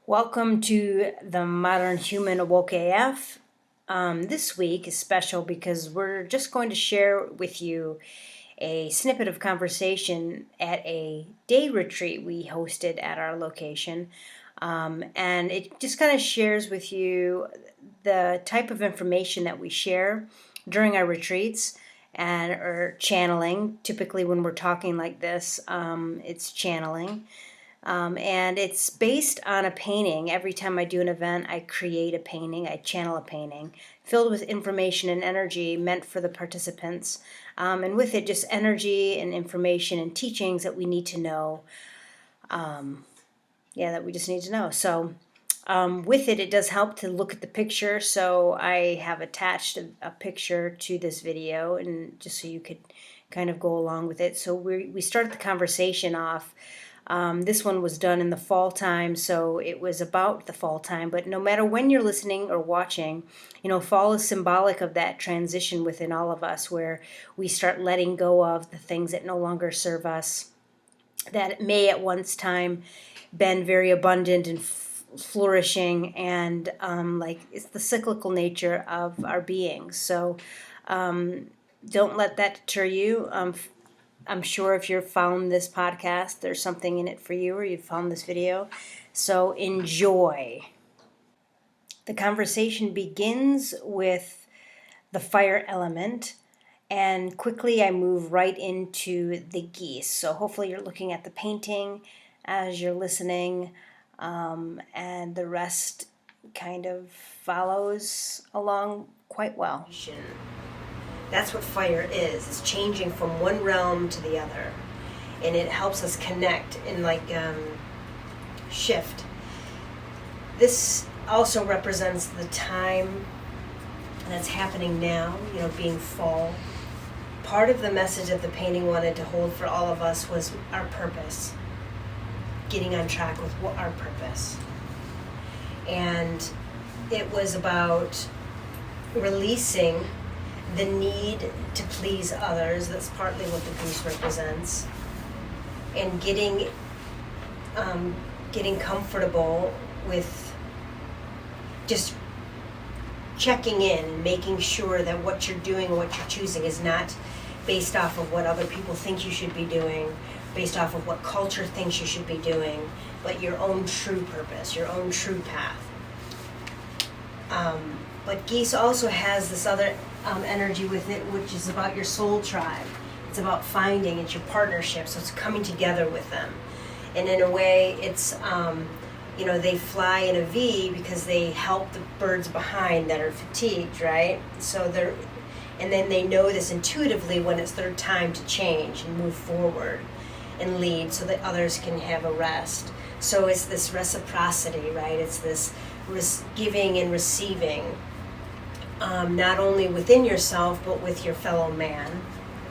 Welcome to the Modern Human Awoke AF. This week is special because we're just going to share with you a snippet of conversation at a day retreat we hosted at our location. And it just kind of shares with you the type of information that we share during our retreats and or channeling. Typically when we're talking like this, it's channeling. And it's based on a painting. Every time I do an event, I create a painting, I channel a painting filled with information and energy meant for the participants. And with it, just energy and information and teachings that we need to know. That we just need to know. So, with it, it does help to look at the picture. So, I have attached a picture to this video, and just so you could kind of go along with it. So, we started the conversation off. This one was done in the fall time, so it was about the fall time. But no matter when you're listening or watching, fall is symbolic of that transition within all of us where we start letting go of the things that no longer serve us, that may at once time been very abundant and flourishing, and it's the cyclical nature of our beings. So don't let that deter you. I'm sure if you've found this podcast, there's something in it for you, or you've found this video. So enjoy. The conversation begins with the fire element, and quickly I move right into the geese. So hopefully you're looking at the painting as you're listening, and the rest kind of follows along quite well. That's what fire is. It's changing from one realm to the other. And it helps us connect and shift. This also represents the time that's happening now, being fall. Part of the message that the painting wanted to hold for all of us was our purpose. Getting on track with our purpose. And it was about releasing the need to please others. That's partly what the goose represents. And getting comfortable with just checking in, making sure that what you're doing, what you're choosing is not based off of what other people think you should be doing, based off of what culture thinks you should be doing, but your own true purpose, your own true path. But geese also has this other energy with it, which is about your soul tribe. It's about finding, it's your partnership, so it's coming together with them. And in a way, it's, they fly in a V because they help the birds behind that are fatigued, right? And then they know this intuitively when it's their time to change and move forward and lead so that others can have a rest. So it's this reciprocity, right? It's this giving and receiving. Not only within yourself, but with your fellow man.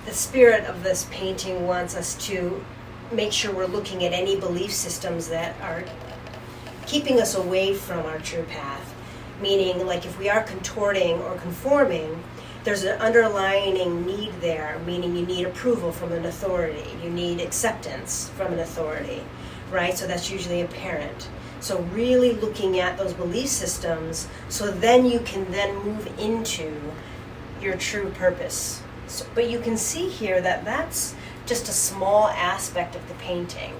The spirit of this painting wants us to make sure we're looking at any belief systems that are keeping us away from our true path. Meaning, like if we are contorting or conforming, there's an underlying need there, meaning you need approval from an authority. You need acceptance from an authority, right? So that's usually a parent. So really looking at those belief systems so then you can then move into your true purpose. But you can see here that that's just a small aspect of the painting,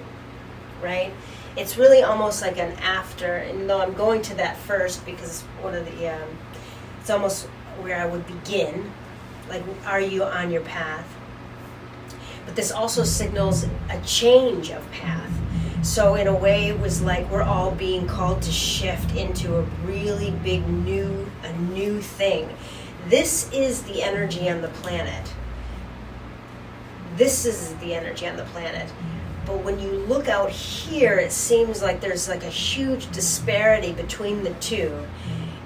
right? It's really almost like an after, and though I'm going to that first because one of the, it's almost where I would begin, like are you on your path? But this also signals a change of path. So in a way, it was like we're all being called to shift into a really big new thing. This is the energy on the planet. This is the energy on the planet. But when you look out here, it seems like there's like a huge disparity between the two.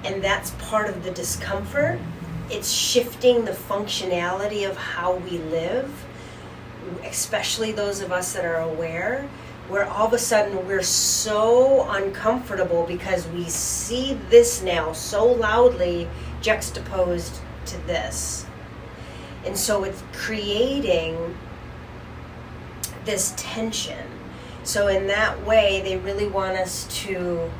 And that's part of the discomfort. It's shifting the functionality of how we live, especially those of us that are aware, where all of a sudden we're so uncomfortable because we see this now so loudly juxtaposed to this. And so it's creating this tension. So in that way, they really want us to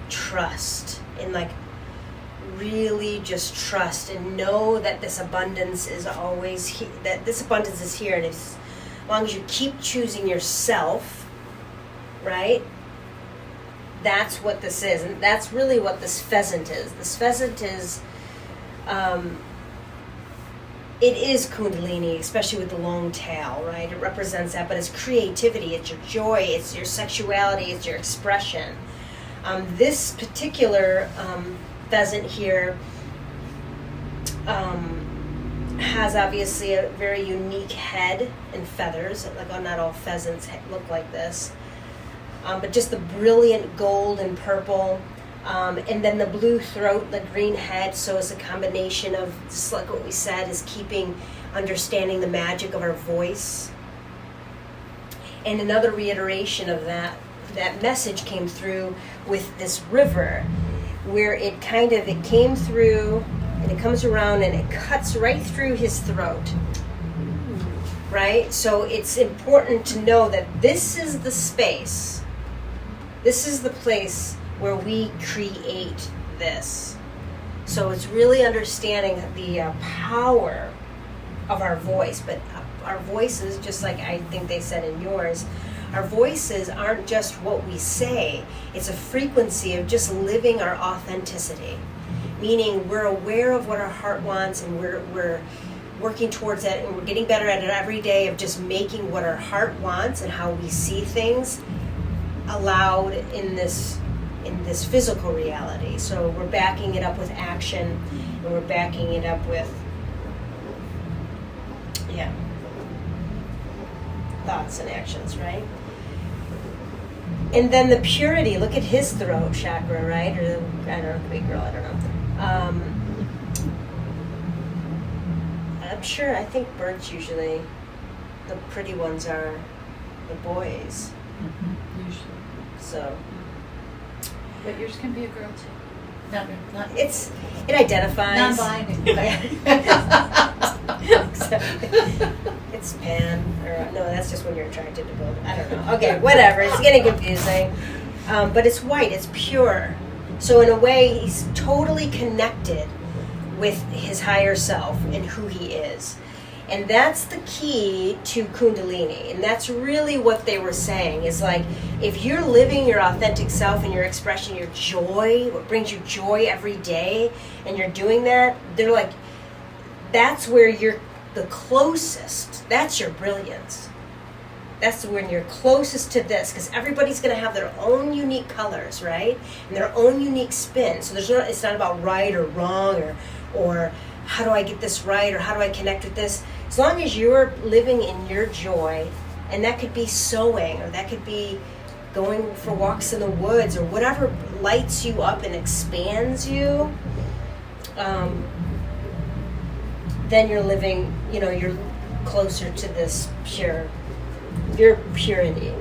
trust, and like really just trust and know that this abundance is always that this abundance is here, and as long as you keep choosing yourself, right? That's what this is, and that's really what this pheasant is. This pheasant is, it is Kundalini, especially with the long tail, right? It represents that, but it's creativity, it's your joy, it's your sexuality, it's your expression. This particular pheasant here has obviously a very unique head and feathers. Like, not all pheasants look like this. But just the brilliant gold and purple, and then the blue throat, the green head. So it's a combination of, just like what we said, is understanding the magic of our voice. And another reiteration of that message came through with this river, where it came through, and it comes around and it cuts right through his throat. Right? So it's important to know that this is the space. This is the place where we create this. So it's really understanding the power of our voice. But our voices, just like I think they said in yours, our voices aren't just what we say. It's a frequency of just living our authenticity. Meaning we're aware of what our heart wants, and we're working towards that, and we're getting better at it every day of just making what our heart wants and how we see things allowed in this physical reality. So we're backing it up with action, and we're backing it up with thoughts and actions, right? And then the purity, look at his throat chakra, right? Or I don't know, big girl, I don't know. I'm sure, I think birds usually, the pretty ones are the boys. Mm-hmm. Usually. So. But yours can be a girl too. Not it identifies. Non-binary. It's pan, or no, that's just when you're attracted to both. I don't know. Okay, whatever. It's getting confusing. But it's white. It's pure. So in a way, he's totally connected with his higher self and who he is. And that's the key to Kundalini. And that's really what they were saying, is like, if you're living your authentic self and you're expressing your joy, what brings you joy every day, and you're doing that, they're like, that's where you're the closest. That's your brilliance. That's when you're closest to this, because everybody's going to have their own unique colors, right? And their own unique spin. So it's not about right or wrong, or how do I get this right, or how do I connect with this? As long as you're living in your joy, and that could be sewing, or that could be going for walks in the woods, or whatever lights you up and expands you, then you're living, you're closer to this your purity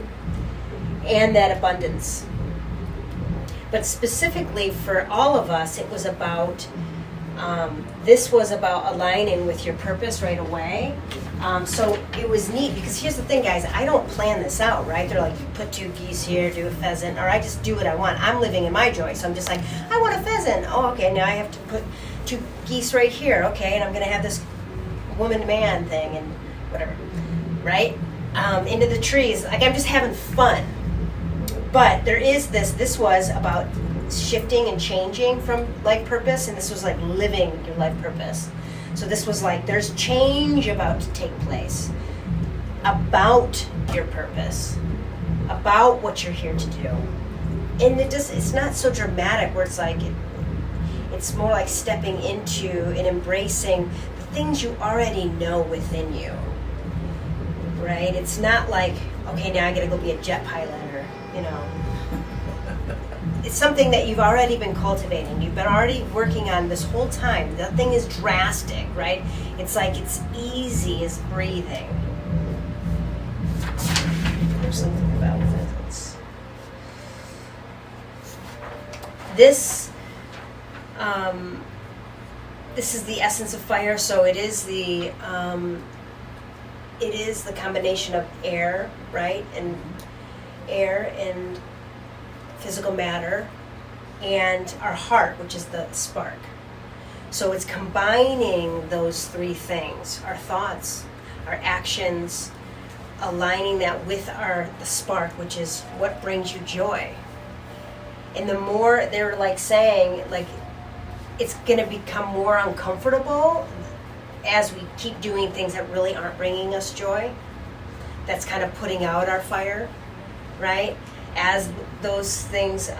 and that abundance. But specifically for all of us, it was about, this was about aligning with your purpose right away. So it was neat, because here's the thing, guys, I don't plan this out, right? They're like, you put 2 geese here, do a pheasant, or I just do what I want. I'm living in my joy, so I'm just like, I want a pheasant. Oh, okay, now I have to put 2 geese right here, okay, and I'm going to have this woman-man thing and whatever, right? Into the trees. Like, I'm just having fun. But there is this was about shifting and changing from life purpose, and this was like living your life purpose. So this was like, there's change about to take place about your purpose, about what you're here to do. And it's not so dramatic where it's like, it's more like stepping into and embracing the things you already know within you, right? It's not like, okay, now I gotta go be a jet pilot, or, it's something that you've already been cultivating. You've been already working on this whole time. Nothing is drastic, right? It's like, it's easy as breathing. There's something about it. This is the essence of fire. So it is the combination of air, right? And air and physical matter, and our heart, which is the spark. So it's combining those three things, our thoughts, our actions, aligning that with the spark, which is what brings you joy. And the more they're like saying, like, it's going to become more uncomfortable as we keep doing things that really aren't bringing us joy. That's kind of putting out our fire, right? As those things,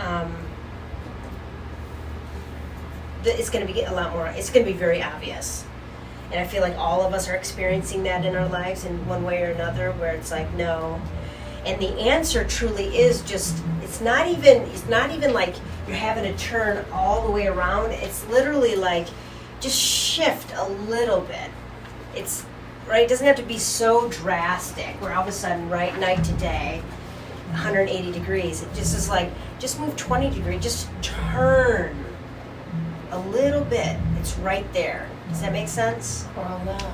it's going to be a lot more, it's going to be very obvious. And I feel like all of us are experiencing that in our lives in one way or another, where it's like, no. And the answer truly is just, it's not even like you're having to turn all the way around. It's literally like, just shift a little bit. It's, right, it doesn't have to be so drastic where all of a sudden, right, night to day, 180 degrees. It just is like, just move 20 degrees, just turn a little bit. It's right there. Does that make sense? Or allow.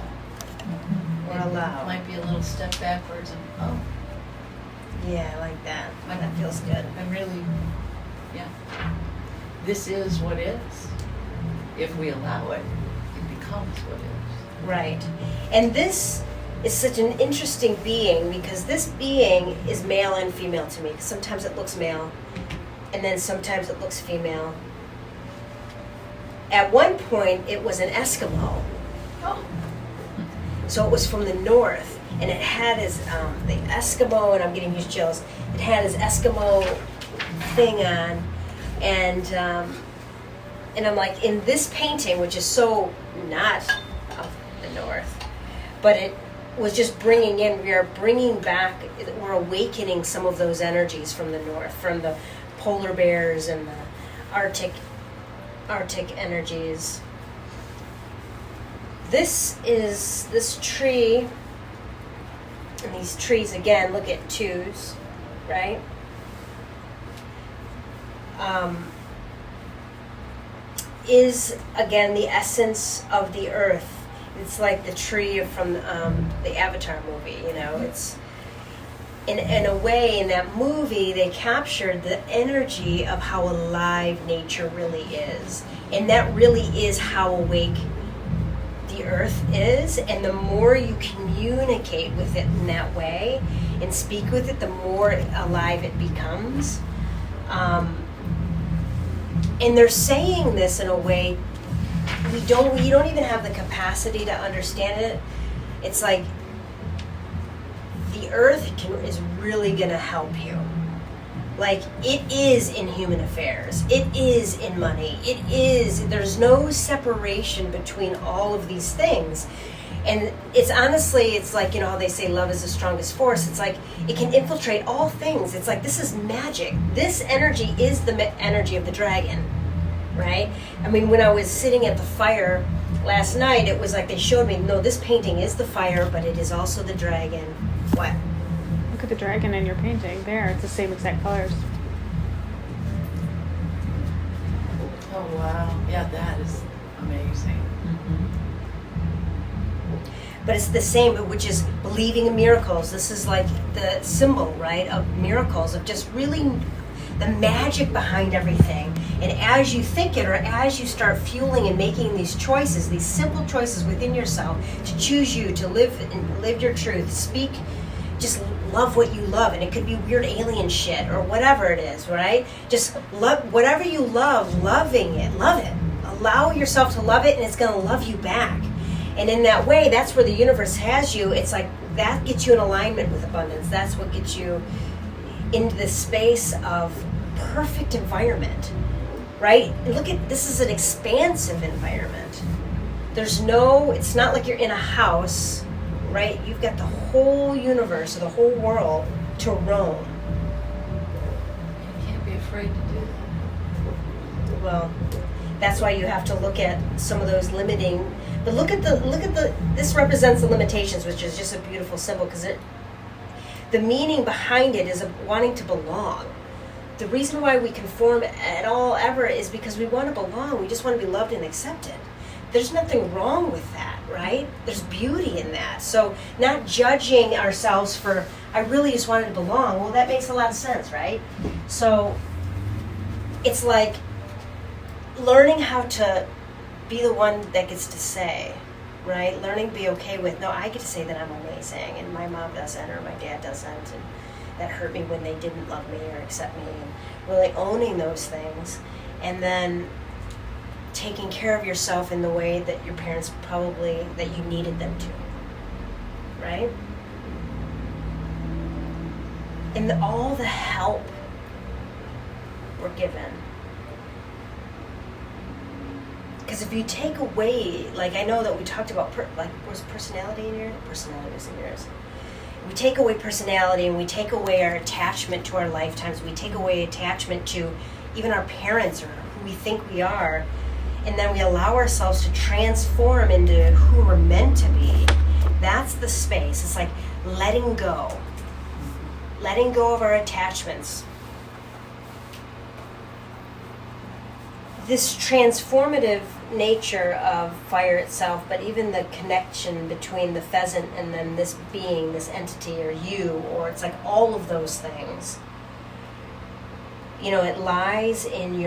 Or allow. It might be a little step backwards and, oh. Yeah, I like that. That feels good. I'm really, yeah. This is what is. If we allow it, it becomes what is. Right. And this is such an interesting being, because this being is male and female to me. Sometimes it looks male, and then sometimes it looks female. At one point, it was an Eskimo. Oh. So it was from the north, and it had his, the Eskimo, and I'm getting these chills, it had his Eskimo thing on, and I'm like, in this painting, which is so not of the north, but it was just bringing in, we are bringing back, we're awakening some of those energies from the north, from the polar bears and the Arctic energies. This tree, and these trees again, look at twos, right? Is again the essence of the earth. It's like the tree from the Avatar movie, you know. It's in a way, in that movie, they captured the energy of how alive nature really is, and that really is how awake the earth is. And the more you communicate with it in that way and speak with it, the more alive it becomes. And they're saying this in a way you don't even have the capacity to understand it. It's like the earth is really going to help you. Like, it is in human affairs. It is in money. There's no separation between all of these things. And it's honestly, it's like, you know how they say love is the strongest force. It's like, it can infiltrate all things. It's like, this is magic. This energy is the energy of the dragon, right? I mean, when I was sitting at the fire last night, it was like they showed me, no, this painting is the fire, but it is also the dragon. What? Look at the dragon in your painting there. It's the same exact colors. Oh, wow. Yeah, that is amazing. But it's the same, which is believing in miracles. This is like the symbol, right, of miracles, of just really the magic behind everything. And as you think it, or as you start fueling and making these choices, these simple choices within yourself, to choose you, to live your truth, speak, just love what you love. And it could be weird alien shit or whatever it is, right? Just love whatever you love, loving it, love it. Allow yourself to love it, and it's going to love you back. And in that way, that's where the universe has you. It's like that gets you in alignment with abundance. That's what gets you into the space of perfect environment, right? And look at, this is an expansive environment. It's not like you're in a house, right? You've got the whole universe or the whole world to roam. You can't be afraid to do that. Well, that's why you have to look at some of those limiting. But look at this represents the limitations, which is just a beautiful symbol, because the meaning behind it is wanting to belong. The reason why we conform at all ever is because we want to belong. We just want to be loved and accepted. There's nothing wrong with that, right? There's beauty in that. So not judging ourselves for, I really just wanted to belong. Well, that makes a lot of sense, right? So it's like learning how to be the one that gets to say, right? Learning to be okay with, no, I get to say that I'm amazing, and my mom doesn't, or my dad doesn't, and that hurt me when they didn't love me or accept me, and really owning those things, and then taking care of yourself in the way that your parents probably, that you needed them to, right? And all the help we're given. Because if you take away, like I know that we talked about, was personality in yours? Personality was in yours. We take away personality, and we take away our attachment to our lifetimes. We take away attachment to even our parents or who we think we are. And then we allow ourselves to transform into who we're meant to be. That's the space. It's like letting go. Letting go of our attachments. This transformative nature of fire itself, but even the connection between the pheasant and then this being, this entity, or you, or it's like all of those things. You know, it lies in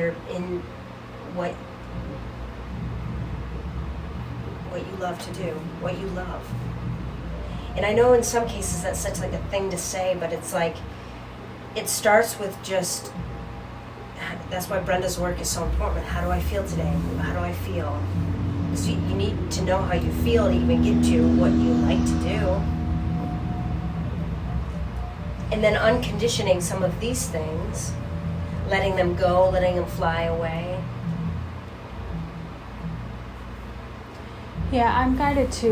what you love to do, what you love. And I know in some cases that's such like a thing to say, but it's like, it starts with just, that's why Brenda's work is so important. How do I feel today? How do I feel? So you need to know how you feel to even get to what you like to do. And then unconditioning some of these things, letting them go, letting them fly away. Yeah, I'm guided to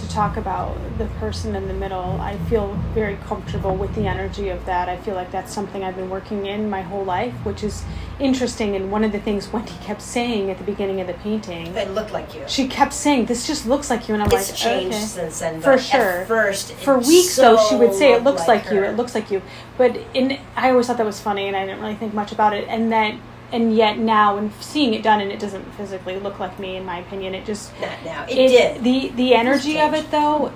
talk about the person in the middle. I feel very comfortable with the energy of that. I feel like that's something I've been working in my whole life, which is interesting. And one of the things Wendy kept saying at the beginning of the painting, It looked like you. she kept saying, "This just looks like you," and I'm It's like, changed okay. since then. For But sure. At first, For it weeks so though, she would say, "It looks looked like you. her. It looks like you." But I always thought that was funny, and I didn't really think much about it. And yet now, and seeing it done, and it doesn't physically look like me, in my opinion. It just Not now. It did. The energy of it though,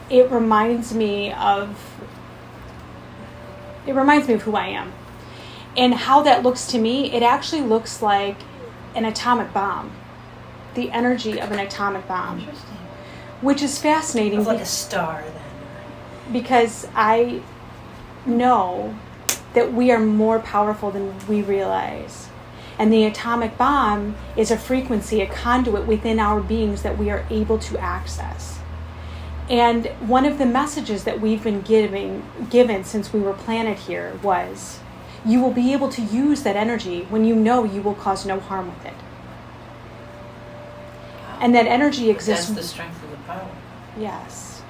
it reminds me of who I am, and how that looks to me. It actually looks like an atomic bomb, the energy of an atomic bomb, Interesting. which is fascinating. It's like a star then. Because I know that we are more powerful than we realize. And the atomic bomb is a frequency, a conduit within our beings that we are able to access. And one of the messages that we've been given since we were planted here was, you will be able to use that energy when you know you will cause no harm with it. And that energy exists. That's the strength of the power. Yes.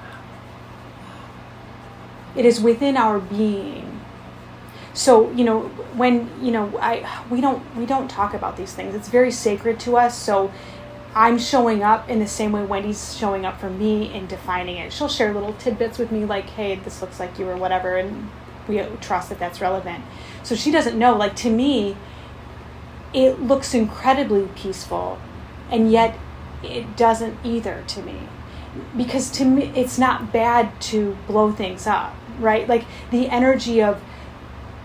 It is within our being. So, when, we don't talk about these things. It's very sacred to us. So I'm showing up in the same way Wendy's showing up for me in defining it. She'll share little tidbits with me like, hey, this looks like you or whatever. And we trust that that's relevant. So she doesn't know, like, to me, it looks incredibly peaceful. And yet it doesn't either to me. Because to me, it's not bad to blow things up, right? Like the energy of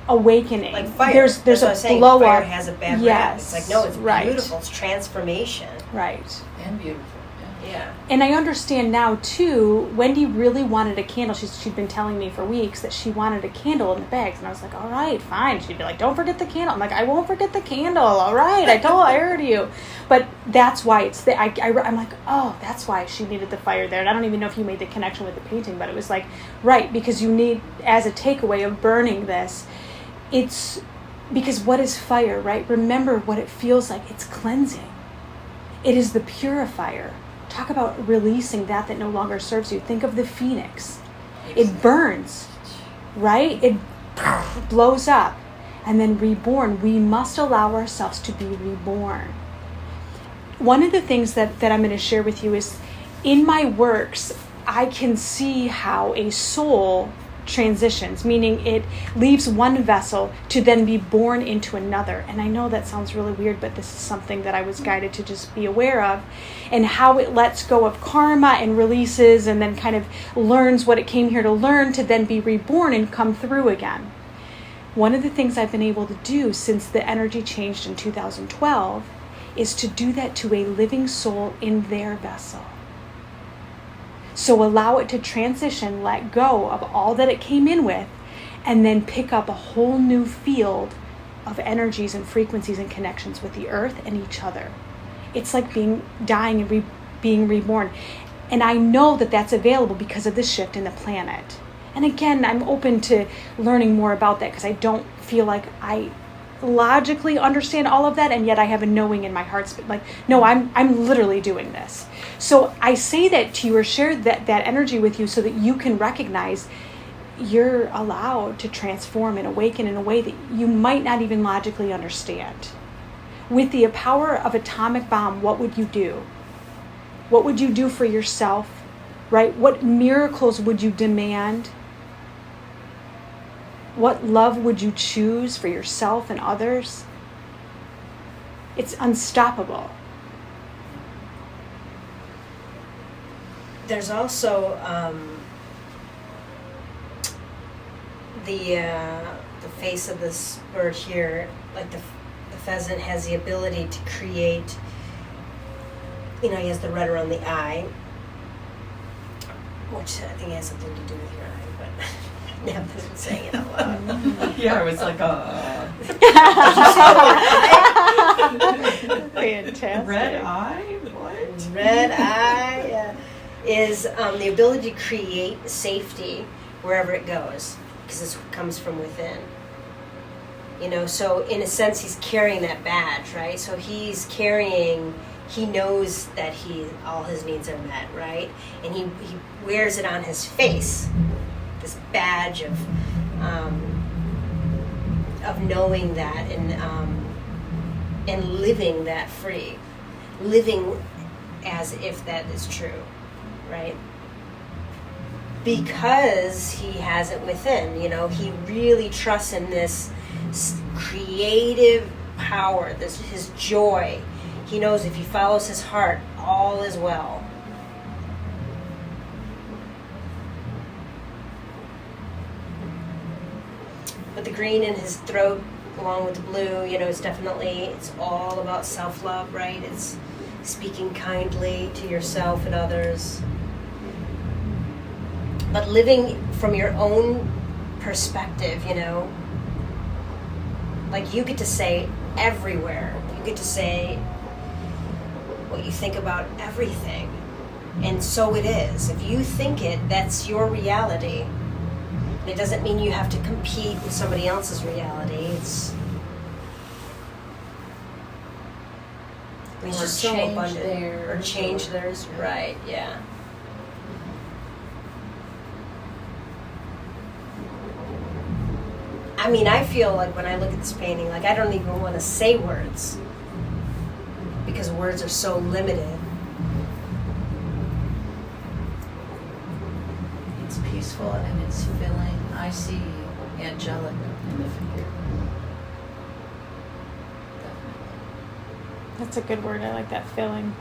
awakening. Like fire. There's That's a what I'm saying. blow Fire up. has a bad rap. Yes, It's like, no, it's right. beautiful. It's transformation. Right. And beautiful. Yeah. Yeah. And I understand now too, Wendy really wanted a candle. She'd been telling me for weeks that she wanted a candle in the bags. And I was like, all right, fine. She'd be like, don't forget the candle. I'm like, I won't forget the candle. All right. I heard you. But that's why it's there. I'm like, oh, that's why she needed the fire there. And I don't even know if you made the connection with the painting, but it was like, right, because you need, as a takeaway of burning this, it's because what is fire, right? Remember what it feels like. It's cleansing. It is the purifier. Talk about releasing that no longer serves you. Think of the phoenix. It burns, right? It blows up and then reborn. We must allow ourselves to be reborn. One of the things that I'm going to share with you is in my works, I can see how a soul transitions, meaning it leaves one vessel to then be born into another. And I know that sounds really weird, but this is something that I was guided to just be aware of, and how it lets go of karma and releases and then kind of learns what it came here to learn to then be reborn and come through again. one of the things I've been able to do since the energy changed in 2012 is to do that to a living soul in their vessel. So allow it to transition, let go of all that it came in with, and then pick up a whole new field of energies and frequencies and connections with the earth and each other. It's like dying and being reborn. And I know that that's available because of the shift in the planet. And again, I'm open to learning more about that because I don't feel like I logically understand all of that, and yet I have a knowing in my heart. Like, no, I'm literally doing this. So I say that to you or share that energy with you so that you can recognize you're allowed to transform and awaken in a way that you might not even logically understand. With the power of atomic bomb, what would you do? What would you do for yourself, right? What miracles would you demand? What love would you choose for yourself and others? It's unstoppable. There's also the face of this bird here, like the pheasant has the ability to create, he has the red around the eye, which I think has something to do with your eye, but now that I'm saying it out loud. Yeah, I was like, Fantastic. Red eye? What? Red eye, yeah, is the ability to create safety wherever it goes, because this comes from within. So in a sense, he's carrying that badge, right? So he knows that all his needs are met, right? And he wears it on his face, this badge of knowing that and living that free, living as if that is true, right? Because he has it within, he really trusts in this creative power, his joy. He knows if he follows his heart, all is well. But the green in his throat, along with the blue, it's all about self-love, right? It's speaking kindly to yourself and others. But living from your own perspective, like you get to say everywhere. You get to say what you think about everything. And so it is. If you think it, that's your reality. And it doesn't mean you have to compete with somebody else's reality. It's just so abundant. Or change theirs. Right, yeah. I feel like when I look at this painting, like I don't even want to say words because words are so limited. It's peaceful and it's filling. I see angelic in the figure. Definitely. That's a good word. I like that, filling.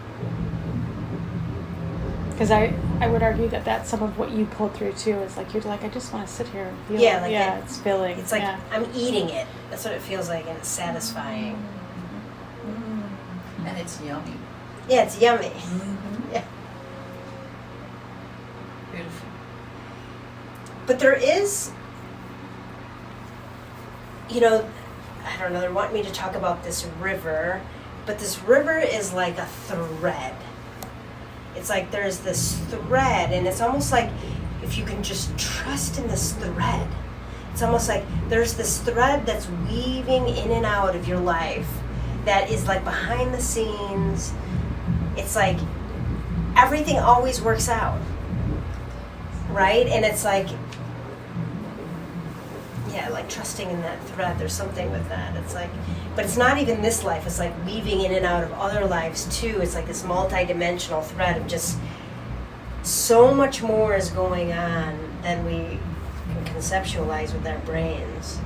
Because I would argue that that's some of what you pulled through too. Is like you're like, I just want to sit here and feel it. Yeah, it's filling. It's like I'm eating it. That's what it feels like, and it's satisfying. And it's yummy. Yeah, it's yummy. Mm-hmm. Yeah. Beautiful. But there is, I don't know, they want me to talk about this river, but this river is like a thread. It's like there's this thread, and it's almost like if you can just trust in this thread. It's almost like there's this thread that's weaving in and out of your life that is like behind the scenes. It's like everything always works out, right? And it's like, like trusting in that thread. There's something with that. It's like, but it's not even this life. It's like weaving in and out of other lives too. It's like this multi-dimensional thread of just so much more is going on than we can conceptualize with our brains.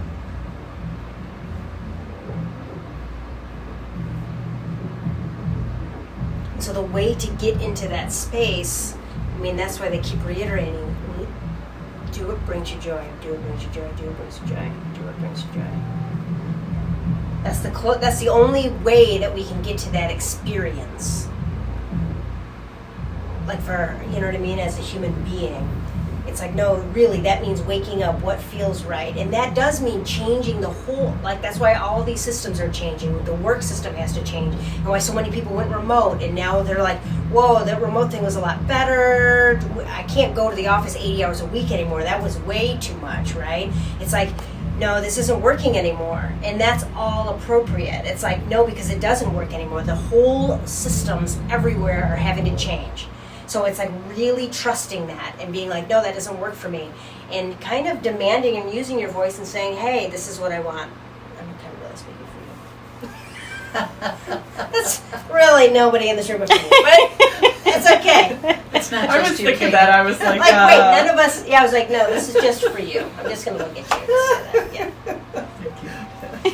So the way to get into that space, that's why they keep reiterating, Do what brings you joy. Do what brings you joy. Do what brings you joy. Do what brings you joy. That's the only way that we can get to that experience. Like for, you know what I mean, as a human being. It's like, no, really, that means waking up what feels right. And that does mean changing the whole, like, that's why all these systems are changing. The work system has to change. And why so many people went remote. And now they're like, whoa, that remote thing was a lot better. I can't go to the office 80 hours a week anymore. That was way too much, right? It's like, no, this isn't working anymore. And that's all appropriate. It's like, no, because it doesn't work anymore. The whole systems everywhere are having to change. So it's like really trusting that and being like, no, that doesn't work for me. And kind of demanding and using your voice and saying, hey, this is what I want. I'm kind of really speaking for you. That's really nobody in this room but me. But it's okay. It's not I just was you, thinking Kate. that. I was like, Like, wait, none of us, yeah, I was like, no, this is just for you. I'm just going to look at you and say that. Yeah.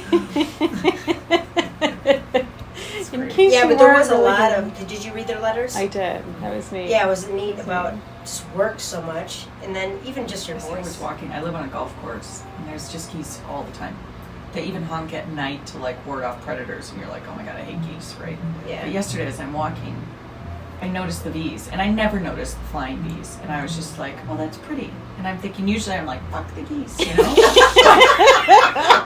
In case Yeah, you but there weren't was a really lot getting- of, did you read their letters? I did. That was neat. Yeah, it was neat about just work so much. And then even just your I was voice. walking. I live on a golf course, and there's just geese all the time. They even honk at night to like ward off predators, and you're like, oh my god, I hate geese, right? Yeah. But yesterday, as I'm walking, I noticed the bees, and I never noticed the flying bees, and I was just like, well, that's pretty. And I'm thinking, usually I'm like, fuck the geese, you know?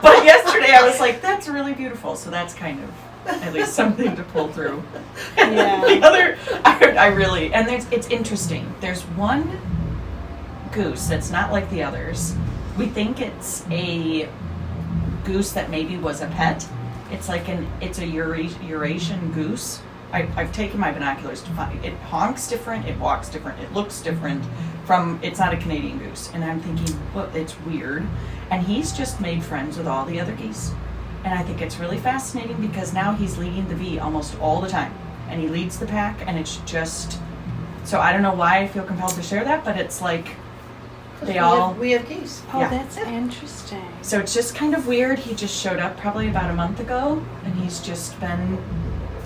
But yesterday I was like, that's really beautiful, so that's kind of at least something to pull through. Yeah. The other, I really, and it's interesting. There's one goose that's not like the others. We think it's a goose that maybe was a pet. It's like it's a Eurasian goose. I've taken my binoculars to find it. Honks different, it walks different, it looks different from, it's not a Canadian goose. And I'm thinking, well, it's weird. And he's just made friends with all the other geese. And I think it's really fascinating because now he's leading the V almost all the time. And he leads the pack, and it's just, so I don't know why I feel compelled to share that, but it's like, We have geese. Oh, Yeah. that's interesting. So it's just kind of weird. He just showed up probably about a month ago, and he's just been,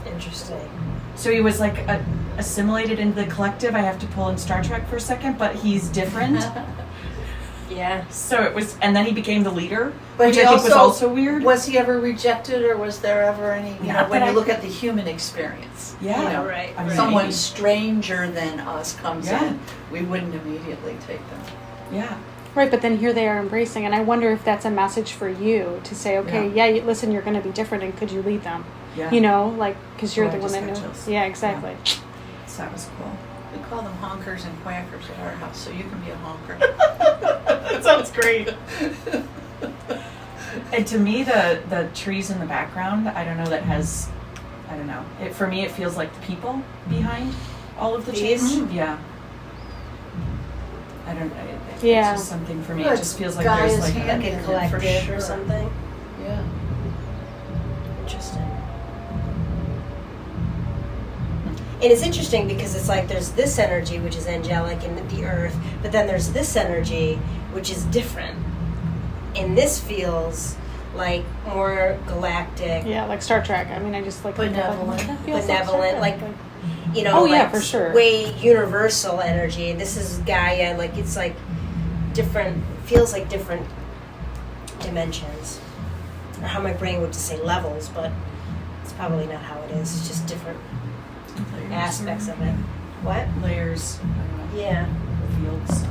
Interesting. so he was like assimilated into the collective. I have to pull in Star Trek for a second, but he's different. Yeah. So it was, and then he became the leader, But which he I think was also- also weird. Was he ever rejected, or was there ever any, you know, Not when that you I look could- at the human experience? Yeah. You know, Right. I mean, someone maybe. stranger than us comes Yeah. in, we wouldn't immediately take them. Yeah. Right, but then here they are embracing, and I wonder if that's a message for you to say, okay, listen, you're going to be different, and could you lead them? Yeah. You know, like, because you're Oh, I the one just that got knows. chills. Yeah, exactly. So that was cool. We call them honkers and quackers at our house, so you can be a honker. That sounds great. And to me, the trees in the background, I don't know, that has, I don't know. It, for me, it feels like the people behind all of the trees. These? Yeah. I don't know. Yeah. It's just something for me. Well, It just feels like Guy there's is like hand- Like a, a For collective sure. or something. Yeah. Interesting. And it's interesting because it's like there's this energy which is angelic in the earth, but then there's this energy which is different. And this feels like more galactic, Yeah, like Star Trek. I mean, I just like Benevolent. that feels Benevolent, like, like- you know, Oh, yeah, like for sure. way universal energy. This is Gaia, like it's like different, feels like different dimensions. Or how my brain would just say levels, but it's probably not how it is. It's just different layers. aspects of it. What? Layers. I don't know. Yeah. Fields.